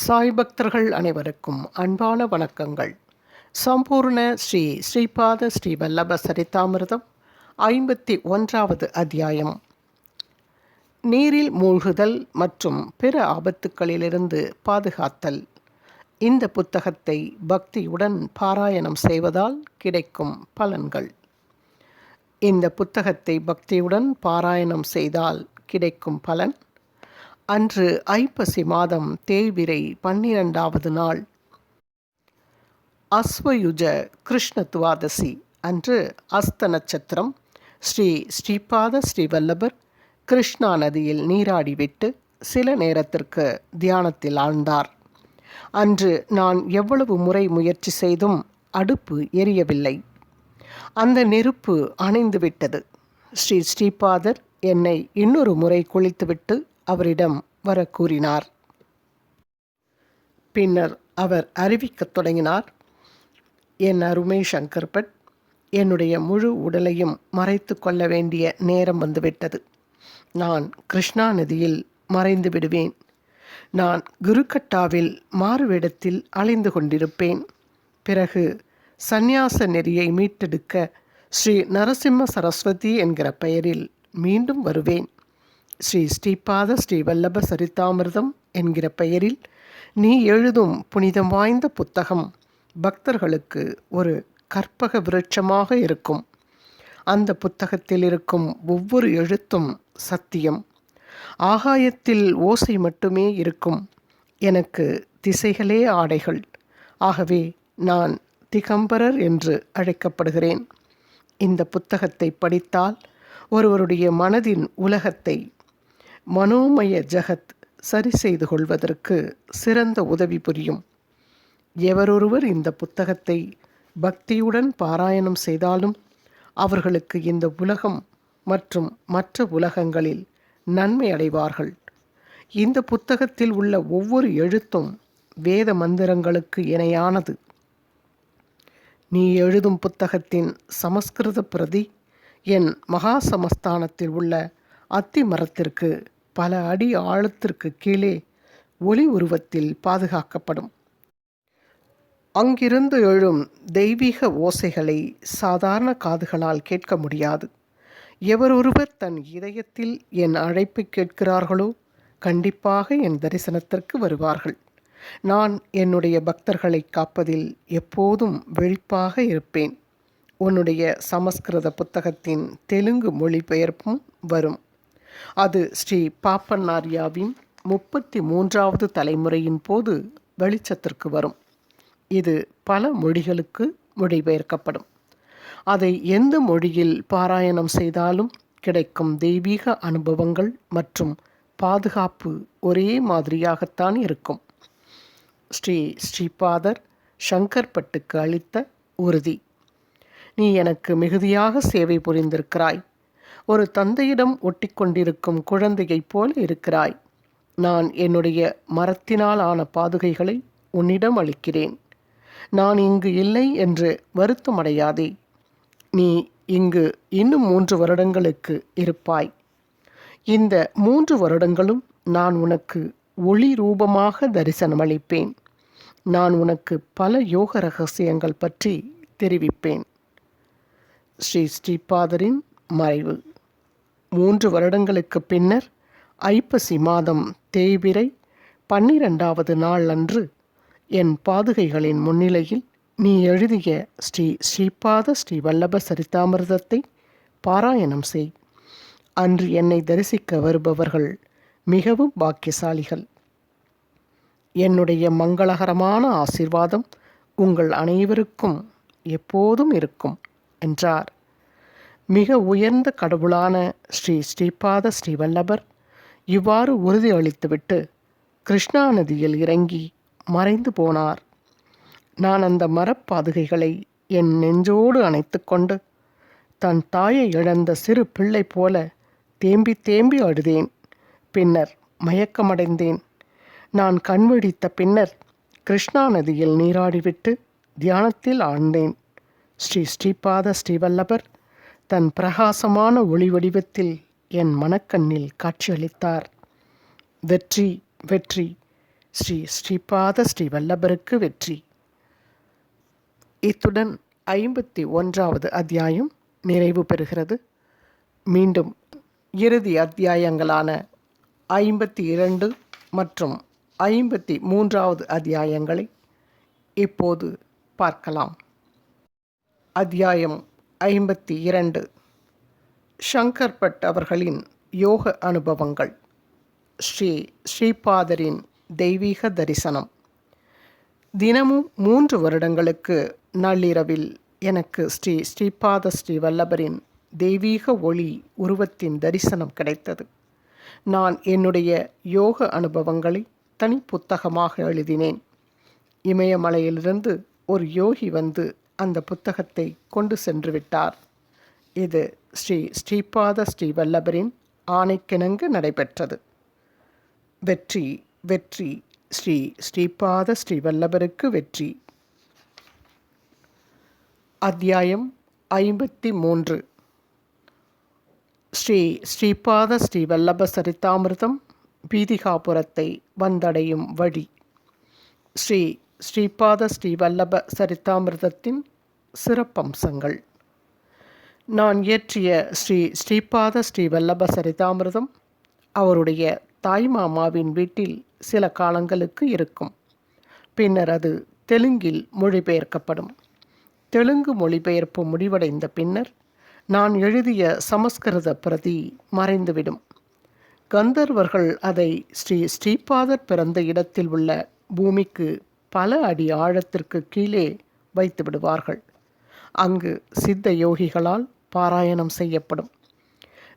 சாய் பக்தர்கள் அனைவருக்கும் அன்பான வணக்கங்கள். சம்பூர்ண ஸ்ரீ ஸ்ரீபாத ஸ்ரீ வல்லப சரிதாமிர்தம் 51வது அத்தியாயம். நீரில் மூழ்குதல் மற்றும் பிற ஆபத்துக்களிலிருந்து பாதுகாத்தல். இந்த புத்தகத்தை பக்தியுடன் பாராயணம் செய்வதால் கிடைக்கும் பலன்கள். இந்த புத்தகத்தை பக்தியுடன் பாராயணம் செய்தால் கிடைக்கும் பலன்: அன்று ஐப்பசி மாதம் தேய்பிறை 12வது நாள், அஸ்வயுஜ கிருஷ்ண துவாதசி அன்று அஸ்த நட்சத்திரம். ஸ்ரீபாத ஸ்ரீவல்லபர் கிருஷ்ணா நதியில் நீராடிவிட்டு சில நேரத்திற்கு தியானத்தில் ஆழ்ந்தார். அன்று நான் எவ்வளவு முறை முயற்சி செய்தும் அடுப்பு எரியவில்லை. அந்த நெருப்பு அணைந்துவிட்டது. ஸ்ரீபாதர் என்னை இன்னொரு முறை குளித்துவிட்டு அவரிடம் வர கூறினார். பின்னர் அவர் அறிவிக்கத் தொடங்கினார். என் அருமை சங்கர்பட், என்னுடைய முழு உடலையும் மறைத்து கொள்ள வேண்டிய நேரம் வந்துவிட்டது. நான் கிருஷ்ணா நதியில் மறைந்து விடுவேன். நான் குருக்கட்டாவில் மாறுவேடத்தில் அலைந்து கொண்டிருப்பேன். பிறகு சந்நியாச நெறியை மீட்டெடுக்க ஸ்ரீ நரசிம்ம சரஸ்வதி என்கிற பெயரில் மீண்டும் வருவேன். ஸ்ரீபாத ஸ்ரீ வல்லப சரிதாமிர்தம் என்கிற பெயரில் நீ எழுதும் புனிதம் வாய்ந்த புத்தகம் பக்தர்களுக்கு ஒரு கற்பக விருட்சமாக இருக்கும். அந்த புத்தகத்தில் இருக்கும் ஒவ்வொரு எழுத்தும் சத்தியம். ஆகாயத்தில் ஓசை மட்டுமே இருக்கும். எனக்கு திசைகளே ஆடைகள். ஆகவே நான் திகம்பரர் என்று அழைக்கப்படுகிறேன். இந்த புத்தகத்தை படித்தால் ஒருவருடைய மனதின் உலகத்தை, மனோமய ஜகத் சரி செய்து கொள்வதற்கு சிறந்த உதவி புரியும். எவரொருவர் இந்த புத்தகத்தை பக்தியுடன் பாராயணம் செய்தாலும் அவர்களுக்கு இந்த உலகம் மற்றும் மற்ற உலகங்களில் நன்மை அடைவார்கள். இந்த புத்தகத்தில் உள்ள ஒவ்வொரு எழுத்தும் வேத மந்திரங்களுக்கு இணையானது. நீ எழுதும் புத்தகத்தின் சமஸ்கிருத பிரதி என் மகா சமஸ்தானத்தில் உள்ள அத்தி மரத்திற்கு பல அடி ஆழத்திற்கு கீழே ஒளி உருவத்தில் பாதுகாக்கப்படும். அங்கிருந்து எழும் தெய்வீக ஓசைகளை சாதாரண காதுகளால் கேட்க முடியாது. எவரொருவர் தன் இதயத்தில் என் அழைப்பை கேட்கிறார்களோ கண்டிப்பாக என் தரிசனத்திற்கு வருவார்கள். நான் என்னுடைய பக்தர்களை காப்பதில் எப்போதும் விழிப்பாக இருப்பேன். உன்னுடைய சமஸ்கிருத புத்தகத்தின் தெலுங்கு மொழிபெயர்ப்பும் வரும். அது ஸ்ரீ பாப்பன்னாரியாவின் 33வது தலைமுறையின் போது வெளிச்சத்திற்கு வரும். இது பல மொழிகளுக்கு மொழிபெயர்க்கப்படும். அதை எந்த மொழியில் பாராயணம் செய்தாலும் கிடைக்கும் தெய்வீக அனுபவங்கள் மற்றும் பாதுகாப்பு ஒரே மாதிரியாகத்தான் இருக்கும். ஸ்ரீபாதர் சங்கர்பட்டுக்கு அளித்த உறுதி. நீ எனக்கு மிகுதியாக சேவை புரிந்திருக்கிறாய். ஒரு தந்தையிடம் ஒட்டி கொண்டிருக்கும் குழந்தையைப் போல இருக்கிறாய். நான் என்னுடைய மரத்தினால் ஆன பாதுகைகளை உன்னிடம் அளிக்கிறேன். நான் இங்கு இல்லை என்று வருத்தமடையாதே. நீ இங்கு இன்னும் 3 வருடங்களுக்கு இருப்பாய். இந்த 3 வருடங்களும் நான் உனக்கு ஒளி ரூபமாக தரிசனமளிப்பேன். நான் உனக்கு பல யோக ரகசியங்கள் பற்றி தெரிவிப்பேன். ஸ்ரீபாதரின் மறைவு. 3 வருடங்களுக்கு பின்னர் ஐப்பசி மாதம் தேய்பிறை 12வது நாள் அன்று என் பாதுகைகளின் முன்னிலையில் நீ எழுதிய ஸ்ரீபாத ஸ்ரீ வல்லப சரிதாமிர்தத்தை பாராயணம் செய். அன்று என்னை தரிசிக்க வருபவர்கள் மிகவும் பாக்கியசாலிகள். என்னுடைய மங்களகரமான ஆசீர்வாதம் உங்கள் அனைவருக்கும் எப்போதும் இருக்கும் என்றார். மிக உயர்ந்த கடவுளான ஸ்ரீபாத ஸ்ரீவல்லபர் இவ்வாறு உறுதி அளித்துவிட்டு கிருஷ்ணா நதியில் இறங்கி மறைந்து போனார். நான் அந்த மரப்பாதுகைகளை என் நெஞ்சோடு அணைத்து கொண்டு தன் தாயை இழந்த சிறு பிள்ளை போல தேம்பி தேம்பி அழுதேன். பின்னர் மயக்கமடைந்தேன். நான் கண்விழித்த பின்னர் கிருஷ்ணா நதியில் நீராடிவிட்டு தியானத்தில் ஆழ்ந்தேன். ஸ்ரீபாத ஸ்ரீவல்லபர் தன் பிரகாசமான ஒளி வடிவத்தில் என் மனக்கண்ணில் காட்சியளித்தார். வெற்றி வெற்றி ஸ்ரீ ஸ்ரீபாத ஸ்ரீ வல்லபருக்கு வெற்றி. இத்துடன் 51வது அத்தியாயம் நிறைவு பெறுகிறது. மீண்டும் இறுதி அத்தியாயங்களான 52 மற்றும் 53வது அத்தியாயங்களை இப்போது பார்க்கலாம். அத்தியாயம் 52 சங்கர் பட் அவர்களின் யோக அனுபவங்கள். ஸ்ரீ ஸ்ரீபாதரின் தெய்வீக தரிசனம். தினமும் 3 வருடங்களுக்கு நள்ளிரவில் எனக்கு ஸ்ரீ ஸ்ரீபாத ஸ்ரீ வல்லபரின் தெய்வீக ஒளி உருவத்தின் தரிசனம் கிடைத்தது. நான் என்னுடைய யோக அனுபவங்களை தனி புத்தகமாக எழுதினேன். இமயமலையிலிருந்து ஒரு யோகி வந்து அந்த புத்தகத்தை கொண்டு சென்று விட்டார். இது ஸ்ரீ ஸ்ரீபாத ஸ்ரீ வல்லபரின் ஆணைக்கிணங்க நடைபெற்றது. வெற்றி வெற்றி. ஸ்ரீ ஸ்ரீபாத ஸ்ரீ வல்லபருக்கு வெற்றி. அத்தியாயம் 53 ஸ்ரீ ஸ்ரீபாத ஸ்ரீ வல்லப சரிதாமிர்தம் பீதிகாபுரத்தை வந்தடையும் வழி. ஸ்ரீ ஸ்ரீபாத ஸ்ரீ வல்லப சரிதாமிர்தத்தின் சிறப்பம்சங்கள். நான் இயற்றிய ஸ்ரீ ஸ்ரீபாத ஸ்ரீ வல்லப சரிதாமிர்தம் அவருடைய தாய்மாமாவின் வீட்டில் சில காலங்களுக்கு இருக்கும். பின்னர் அது தெலுங்கில் மொழிபெயர்க்கப்படும். தெலுங்கு மொழிபெயர்ப்பு முடிவடைந்த பின்னர் நான் எழுதிய சமஸ்கிருத பிரதி மறைந்துவிடும். கந்தர்வர்கள் அதை ஸ்ரீ ஸ்ரீபாதர் பிறந்த இடத்தில் உள்ள பூமிக்கு பல அடி ஆழத்திற்கு கீழே வைத்து விடுவார்கள். அங்கு சித்த யோகிகளால் பாராயணம் செய்யப்படும்.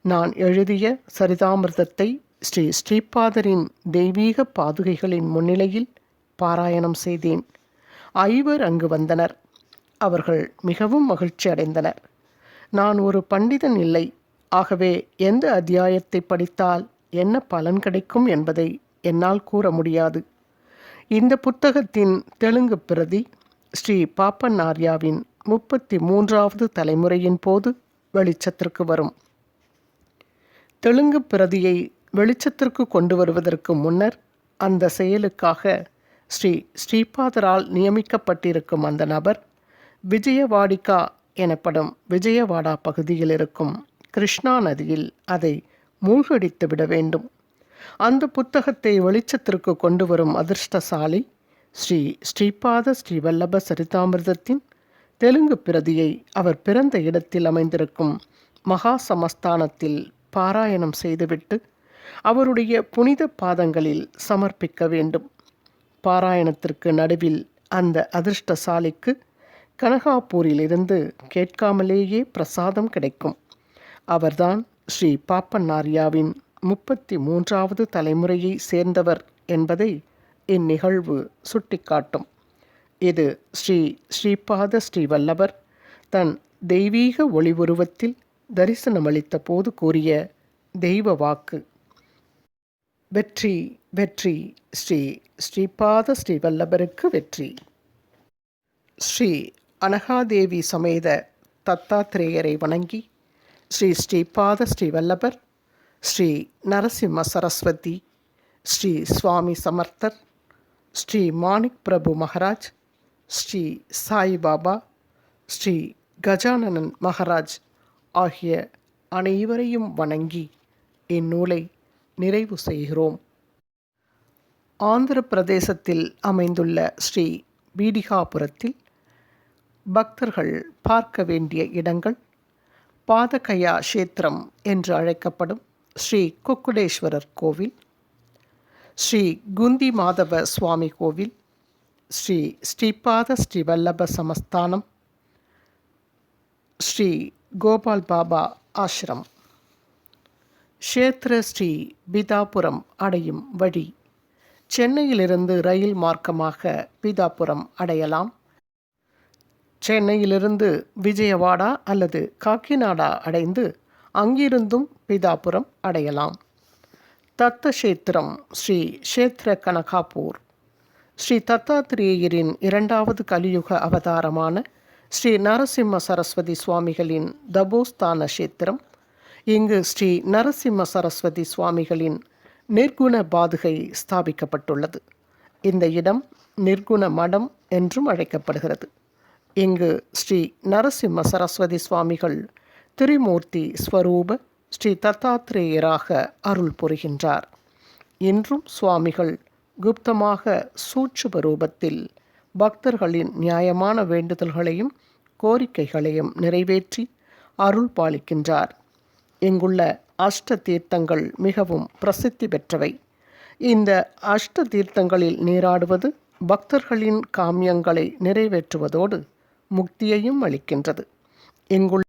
நான் எழுதிய சரிதாமிர்தத்தை ஸ்ரீ ஸ்ரீபாதரின் தெய்வீக பாதுகைகளின் முன்னிலையில் பாராயணம் செய்தேன். 5 அங்கு வந்தனர். அவர்கள் மிகவும் மகிழ்ச்சி அடைந்தனர். நான் ஒரு பண்டிதன் இல்லை. ஆகவே எந்த அத்தியாயத்தை படித்தால் என்ன பலன் கிடைக்கும் என்பதை என்னால் கூற முடியாது. இந்த புத்தகத்தின் தெலுங்கு பிரதி ஸ்ரீ பாப்பன்னார்யாவின் 33வது தலைமுறையின் போது வெளிச்சத்திற்கு வரும். தெலுங்கு பிரதியை வெளிச்சத்திற்கு கொண்டு வருவதற்கு முன்னர் அந்த செயலுக்காக ஸ்ரீ ஸ்ரீபாதரால் நியமிக்கப்பட்டிருக்கும் அந்த நபர் விஜயவாடிகா எனப்படும் விஜயவாடா பகுதியில் இருக்கும் கிருஷ்ணா நதியில் அதை மூழ்கடித்து விட வேண்டும். அந்த புத்தகத்தை வெளிச்சத்திற்கு கொண்டு வரும் அதிர்ஷ்டசாலி ஸ்ரீ ஸ்ரீபாத ஸ்ரீ வல்லப சரிதாமிர்தத்தின் தெலுங்கு பிரதியை அவர் பிறந்த இடத்தில் அமைந்திருக்கும் மகா சமஸ்தானத்தில் பாராயணம் செய்துவிட்டு அவருடைய புனித பாதங்களில் சமர்ப்பிக்க வேண்டும். பாராயணத்திற்கு நடுவில் அந்த அதிர்ஷ்டசாலிக்கு கனகாப்பூரிலிருந்து கேட்காமலேயே பிரசாதம் கிடைக்கும். அவர்தான் ஸ்ரீ பாப்பன்னார்யாவின் 33வது தலைமுறையை சேர்ந்தவர் என்பதை இந்நிகழ்வு சுட்டிக்காட்டும். இது ஸ்ரீ ஸ்ரீபாத ஸ்ரீ வல்லபர் தன் தெய்வீக ஒளி உருவத்தில் தரிசனமளித்த போது கூறிய தெய்வ வாக்கு. வெற்றி வெற்றி. ஸ்ரீ ஸ்ரீபாத ஸ்ரீ வல்லபருக்கு வெற்றி. ஸ்ரீ அனகாதேவி சமேத தத்தாத்ரேயரை வணங்கி ஸ்ரீ ஸ்ரீபாத ஸ்ரீ வல்லபர், ஸ்ரீ நரசிம்ம சரஸ்வதி, ஸ்ரீ சுவாமி சமர்த்தர், ஸ்ரீ மாணிக் பிரபு மகாராஜ், ஸ்ரீ சாய்பாபா, ஸ்ரீ கஜானனன் மகாராஜ் ஆகிய அனைவரையும் வணங்கி இந்நூலை நிறைவு செய்கிறோம். ஆந்திர பிரதேசத்தில் அமைந்துள்ள ஸ்ரீ பீடிகாபுரத்தில் பக்தர்கள் பார்க்க வேண்டிய இடங்கள். பாதகயா கஷேத்திரம் என்று அழைக்கப்படும் ஸ்ரீ குக்குடேஸ்வரர் கோவில், ஸ்ரீ குந்தி மாதவ சுவாமி கோவில், ஸ்ரீ ஸ்ரீபாத ஸ்ரீ வல்லப சமஸ்தானம், ஸ்ரீ கோபால் பாபா ஆசிரம். க்ஷேத்திர ஸ்ரீ பீதாபுரம் அடையும் வழி. சென்னையிலிருந்து ரயில் மார்க்கமாக பீதாபுரம் அடையலாம். சென்னையிலிருந்து விஜயவாடா அல்லது காக்கிநாடா அடைந்து அங்கிருந்தும் பீதாபுரம் அடையலாம். தத்தக்ஷேத்திரம் ஸ்ரீ க்ஷேத்திர கனகாப்பூர். ஸ்ரீ தத்தாத்ரேயரின் 2வது கலியுக அவதாரமான ஸ்ரீ நரசிம்ம சரஸ்வதி சுவாமிகளின் தபோஸ்தான க்ஷேத்திரம். இங்கு ஸ்ரீ நரசிம்ம சரஸ்வதி சுவாமிகளின் நிர்குண பாதுகை ஸ்தாபிக்கப்பட்டுள்ளது. இந்த இடம் நிர்குண மடம் என்றும் அழைக்கப்படுகிறது. இங்கு ஸ்ரீ நரசிம்ம சரஸ்வதி சுவாமிகள் திரிமூர்த்தி ஸ்வரூப ஸ்ரீ தத்தாத்ரேயராக அருள் புரிகின்றார். இன்றும் சுவாமிகள் குப்தமாக சூட்சும ரூபத்தில் பக்தர்களின் நியாயமான வேண்டுதல்களையும் கோரிக்கைகளையும் நிறைவேற்றி அருள் பாலிக்கின்றார். இங்குள்ள அஷ்ட தீர்த்தங்கள் மிகவும் பிரசித்தி பெற்றவை. இந்த அஷ்ட தீர்த்தங்களில் நீராடுவது பக்தர்களின் காமியங்களை நிறைவேற்றுவதோடு முக்தியையும் அளிக்கின்றது. இங்குள்ள